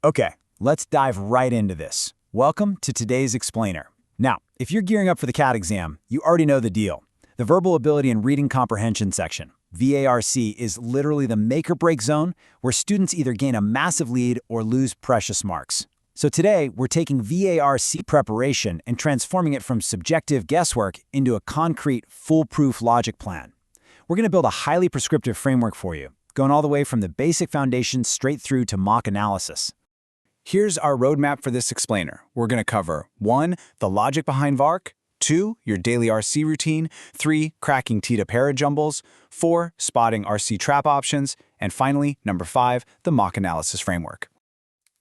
Okay, let's dive right into this. Welcome to today's explainer. Now, if you're gearing up for the CAT exam, you already know the deal. The Verbal Ability and Reading Comprehension section, VARC, is literally the make-or-break zone where students either gain a massive lead or lose precious marks. So today, we're taking VARC preparation and transforming it from subjective guesswork into a concrete, foolproof logic plan. We're going to build a highly prescriptive framework for you, going all the way from the basic foundation straight through to mock analysis. Here's our roadmap for this explainer. We're going to cover 1. The logic behind VARC, 2. Your daily RC routine, 3. Cracking TITA Para Jumbles, 4. Spotting RC trap options, and finally, number 5, the mock analysis framework.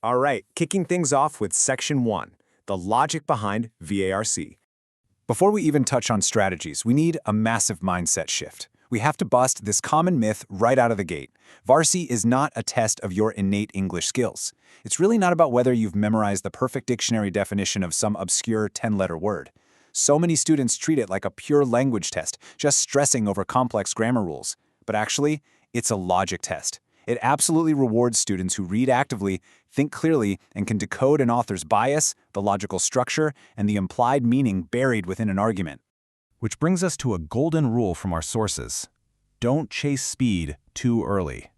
All right, kicking things off with Section 1, the logic behind VARC. Before we even touch on strategies, we need a massive mindset shift. We have to bust this common myth right out of the gate. VARC is not a test of your innate English skills. It's really not about whether you've memorized the perfect dictionary definition of some obscure 10-letter word. So many students treat it like a pure language test, just stressing over complex grammar rules. But actually, it's a logic test. It absolutely rewards students who read actively, think clearly, and can decode an author's bias, the logical structure, and the implied meaning buried within an argument. Which brings us to a golden rule from our sources. Don't chase speed too early.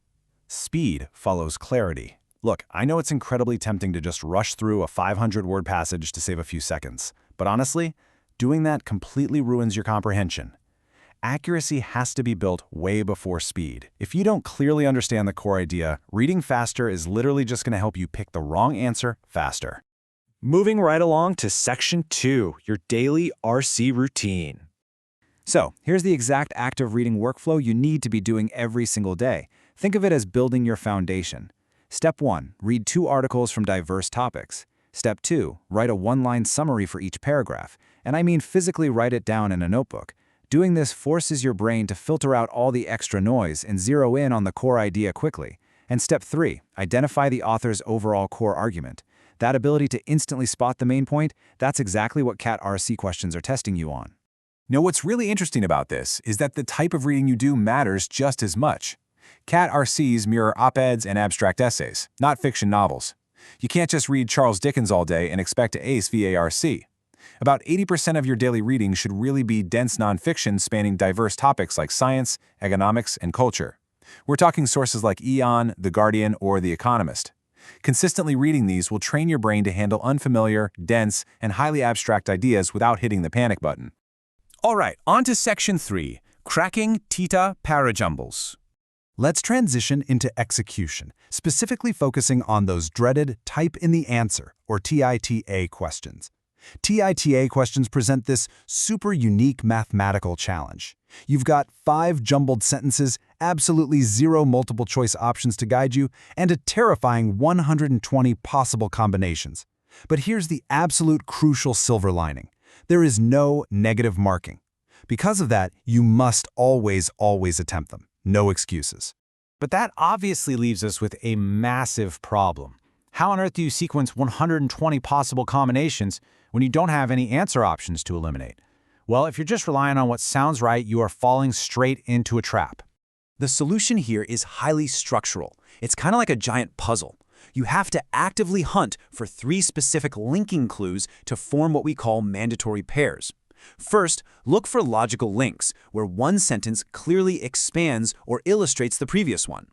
Speed follows clarity. Look, I know it's incredibly tempting to just rush through a 500-word passage to save a few seconds, but honestly, doing that completely ruins your comprehension. Accuracy has to be built way before speed. If you don't clearly understand the core idea, reading faster is literally just going to help you pick the wrong answer faster. Moving right along to Section 2, your daily RC routine. So, here's the exact active reading workflow you need to be doing every single day. Think of it as building your foundation. Step 1, read 2 articles from diverse topics. Step 2, write a one-line summary for each paragraph. And I mean physically write it down in a notebook. Doing this forces your brain to filter out all the extra noise and zero in on the core idea quickly. And step 3, identify the author's overall core argument. That ability to instantly spot the main point, that's exactly what CAT RC questions are testing you on. Now, what's really interesting about this is that the type of reading you do matters just as much. CAT RCs mirror op-eds and abstract essays, not fiction novels. You can't just read Charles Dickens all day and expect to ace VARC. About 80% of your daily reading should really be dense nonfiction spanning diverse topics like science, economics, and culture. We're talking sources like Aeon, The Guardian, or The Economist. Consistently reading these will train your brain to handle unfamiliar, dense, and highly abstract ideas without hitting the panic button. All right, on to Section 3, cracking TITA Para Jumbles. Let's transition into execution, specifically focusing on those dreaded type in the answer, or TITA questions. TITA questions present this super unique mathematical challenge. You've got 5 jumbled sentences, absolutely 0 multiple choice options to guide you, and a terrifying 120 possible combinations. But here's the absolute crucial silver lining. There is no negative marking. Because of that, you must always attempt them. No excuses. But that obviously leaves us with a massive problem. How on earth do you sequence 120 possible combinations when you don't have any answer options to eliminate? Well, if you're just relying on what sounds right, you are falling straight into a trap. The solution here is highly structural. It's kind of like a giant puzzle. You have to actively hunt for 3 specific linking clues to form what we call mandatory pairs. First, look for logical links, where one sentence clearly expands or illustrates the previous one.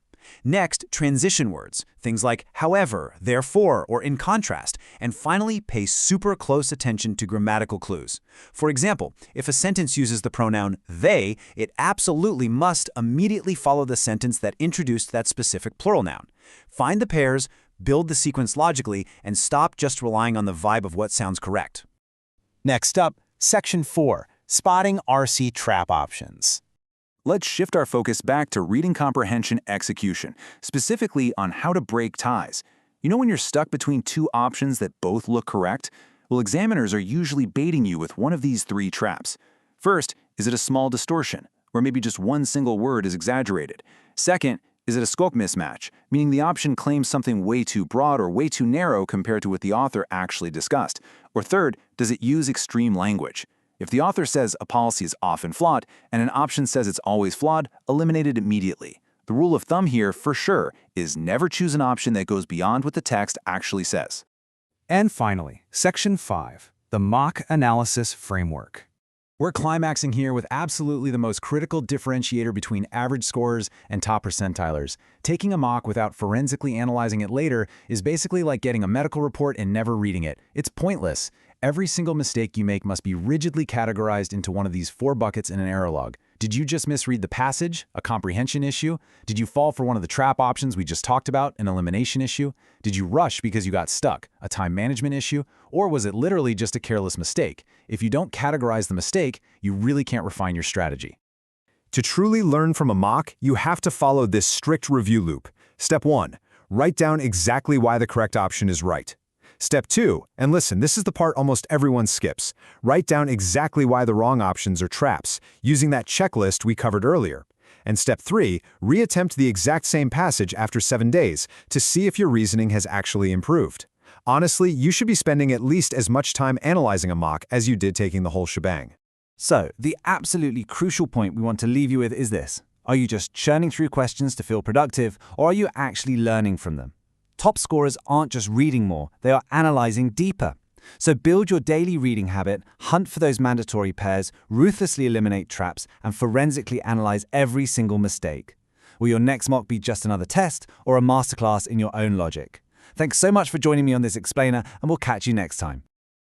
Next, transition words, things like however, therefore, or in contrast. And finally, pay super close attention to grammatical clues. For example, if a sentence uses the pronoun they, it absolutely must immediately follow the sentence that introduced that specific plural noun. Find the pairs, build the sequence logically, and stop just relying on the vibe of what sounds correct. Next up, Section 4, spotting RC trap options. Let's shift our focus back to reading comprehension execution, specifically on how to break ties. You know when you're stuck between 2 options that both look correct? Well, examiners are usually baiting you with one of these 3 traps. First, is it a small distortion, where maybe just one single word is exaggerated? Second, is it a scope mismatch, meaning the option claims something way too broad or way too narrow compared to what the author actually discussed? Or third, does it use extreme language? If the author says a policy is often flawed and an option says it's always flawed, eliminate it immediately. The rule of thumb here, for sure, is never choose an option that goes beyond what the text actually says. And finally, Section 5, the Mock Analysis Framework. We're climaxing here with absolutely the most critical differentiator between average scorers and top percentilers. Taking a mock without forensically analyzing it later is basically like getting a medical report and never reading it. It's pointless. Every single mistake you make must be rigidly categorized into one of these 4 buckets in an error log. Did you just misread the passage, a comprehension issue? Did you fall for one of the trap options we just talked about, an elimination issue? Did you rush because you got stuck, a time management issue? Or was it literally just a careless mistake? If you don't categorize the mistake, you really can't refine your strategy. To truly learn from a mock, you have to follow this strict review loop. Step 1, write down exactly why the correct option is right. Step 2, and listen, this is the part almost everyone skips. Write down exactly why the wrong options are traps, using that checklist we covered earlier. And Step 3, reattempt the exact same passage after 7 days to see if your reasoning has actually improved. Honestly, you should be spending at least as much time analyzing a mock as you did taking the whole shebang. So, the absolutely crucial point we want to leave you with is this. Are you just churning through questions to feel productive, or are you actually learning from them? Top scorers aren't just reading more, they are analyzing deeper. So build your daily reading habit, hunt for those mandatory pairs, ruthlessly eliminate traps, and forensically analyze every single mistake. Will your next mock be just another test or a masterclass in your own logic? Thanks so much for joining me on this explainer, and we'll catch you next time.